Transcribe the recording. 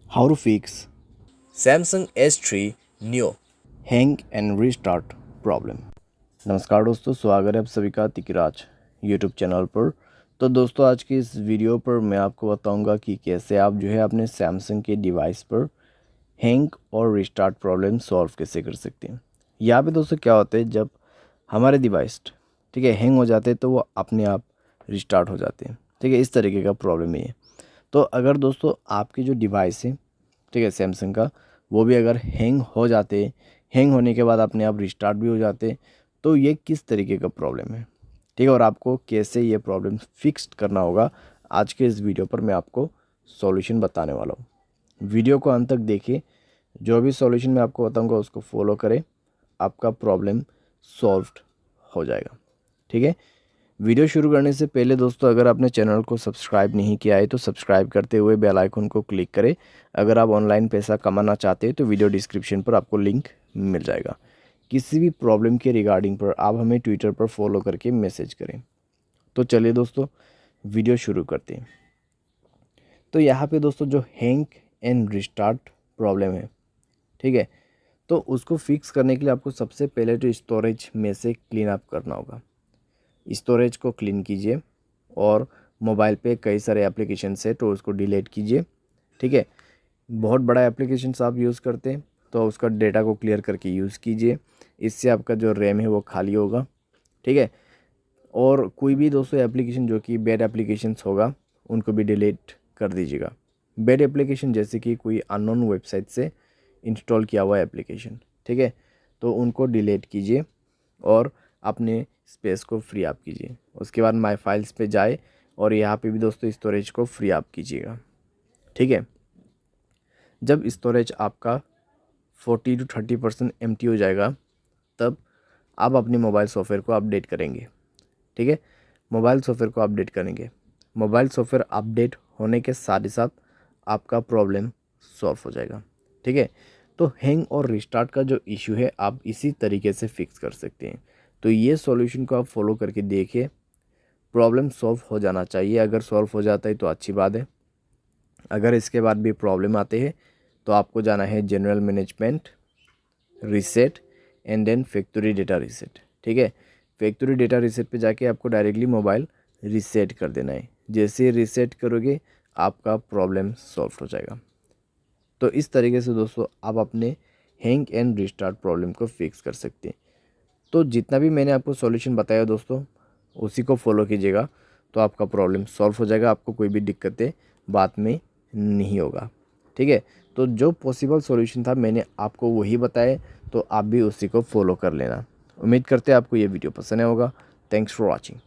How to fix Samsung S3 Neo। Hang and restart problem. नमस्कार दोस्तों, स्वागत है आप सभी का तिकराज यूट्यूब चैनल पर। तो दोस्तों, आज की इस वीडियो पर मैं आपको बताऊंगा कि कैसे आप जो है अपने सैमसंग के डिवाइस पर हैंग और रीस्टार्ट प्रॉब्लम सॉल्व कैसे कर सकते हैं। यहाँ पे दोस्तों क्या होता है, जब हमारे डिवाइस ठीक है हैंग हो जाते हैं तो वो अपने आप रिस्टार्ट हो जाते हैं। ठीक है, इस तरीके का प्रॉब्लम है ये। तो अगर दोस्तों आपकी जो डिवाइस है ठीक है सैमसंग का, वो भी अगर हैंग हो जाते, हैंग होने के बाद अपने आप रिस्टार्ट भी हो जाते, तो ये किस तरीके का प्रॉब्लम है, ठीक है, और आपको कैसे ये प्रॉब्लम फिक्स करना होगा, आज के इस वीडियो पर मैं आपको सॉल्यूशन बताने वाला हूँ। वीडियो को अंत तक देखिए, जो भी सॉल्यूशन मैं आपको बताऊँगा उसको फॉलो करें, आपका प्रॉब्लम सॉल्व्ड हो जाएगा। ठीक है, वीडियो शुरू करने से पहले दोस्तों, अगर आपने चैनल को सब्सक्राइब नहीं किया है तो सब्सक्राइब करते हुए बेल आइकन को क्लिक करें। अगर आप ऑनलाइन पैसा कमाना चाहते हैं तो वीडियो डिस्क्रिप्शन पर आपको लिंक मिल जाएगा। किसी भी प्रॉब्लम के रिगार्डिंग पर आप हमें ट्विटर पर फॉलो करके मैसेज करें। तो चलिए दोस्तों, वीडियो शुरू करते हैं। तो यहाँ पे दोस्तों जो हैंग एंड रिस्टार्ट प्रॉब्लम है, ठीक है, तो उसको फिक्स करने के लिए आपको सबसे पहले तो स्टोरेज में से क्लीन अप करना होगा। स्टोरेज को क्लीन कीजिए और मोबाइल पे कई सारे एप्लीकेशंस है तो उसको डिलीट कीजिए। ठीक है, बहुत बड़ा एप्लीकेशंस आप यूज़ करते हैं तो उसका डेटा को क्लियर करके यूज़ कीजिए। इससे आपका जो रैम है वो खाली होगा। ठीक है, और कोई भी दोस्तों एप्लीकेशन जो कि बैड एप्लीकेशंस होगा उनको भी डिलीट कर दीजिएगा। बैड एप्लीकेशन जैसे कि कोई अननोन वेबसाइट से इंस्टॉल किया हुआ एप्लीकेशन, ठीक है, तो उनको डिलीट कीजिए और अपने स्पेस को फ्री अप कीजिए। उसके बाद माय फाइल्स पे जाए और यहाँ पे भी दोस्तों स्टोरेज को फ्री अप कीजिएगा। ठीक है, जब स्टोरेज आपका 40 to 30% एम्प्टी हो जाएगा, तब आप अपने मोबाइल सॉफ्टवेयर को अपडेट करेंगे। ठीक है, मोबाइल सॉफ्टवेयर को अपडेट करेंगे। मोबाइल सॉफ्टवेयर अपडेट होने के साथ ही साथ आपका प्रॉब्लम सॉल्व हो जाएगा। ठीक है, तो हैंग और रिस्टार्ट का जो इशू है आप इसी तरीके से फिक्स कर सकते हैं। तो ये सॉल्यूशन को आप फॉलो करके देखिए, प्रॉब्लम सॉल्व हो जाना चाहिए। अगर सॉल्व हो जाता है तो अच्छी बात है। अगर इसके बाद भी प्रॉब्लम आते हैं तो आपको जाना है general management, reset and then factory data reset. ठीक है, फैक्ट्री डेटा रीसेट पे जाके आपको डायरेक्टली मोबाइल रीसेट कर देना है। जैसे रीसेट करोगे आपका प्रॉब्लम सॉल्व हो जाएगा। तो इस तरीके से दोस्तों आप अपने हैंग एंड रिस्टार्ट प्रॉब्लम को फिक्स कर सकते हैं। तो जितना भी मैंने आपको सॉल्यूशन बताया दोस्तों, उसी को फॉलो कीजिएगा तो आपका प्रॉब्लम सॉल्व हो जाएगा। आपको कोई भी दिक्कतें बाद में नहीं होगा। ठीक है, तो जो पॉसिबल सॉल्यूशन था मैंने आपको वही बताया, तो आप भी उसी को फॉलो कर लेना। उम्मीद करते हैं आपको ये वीडियो पसंद आया होगा। Thanks for watching.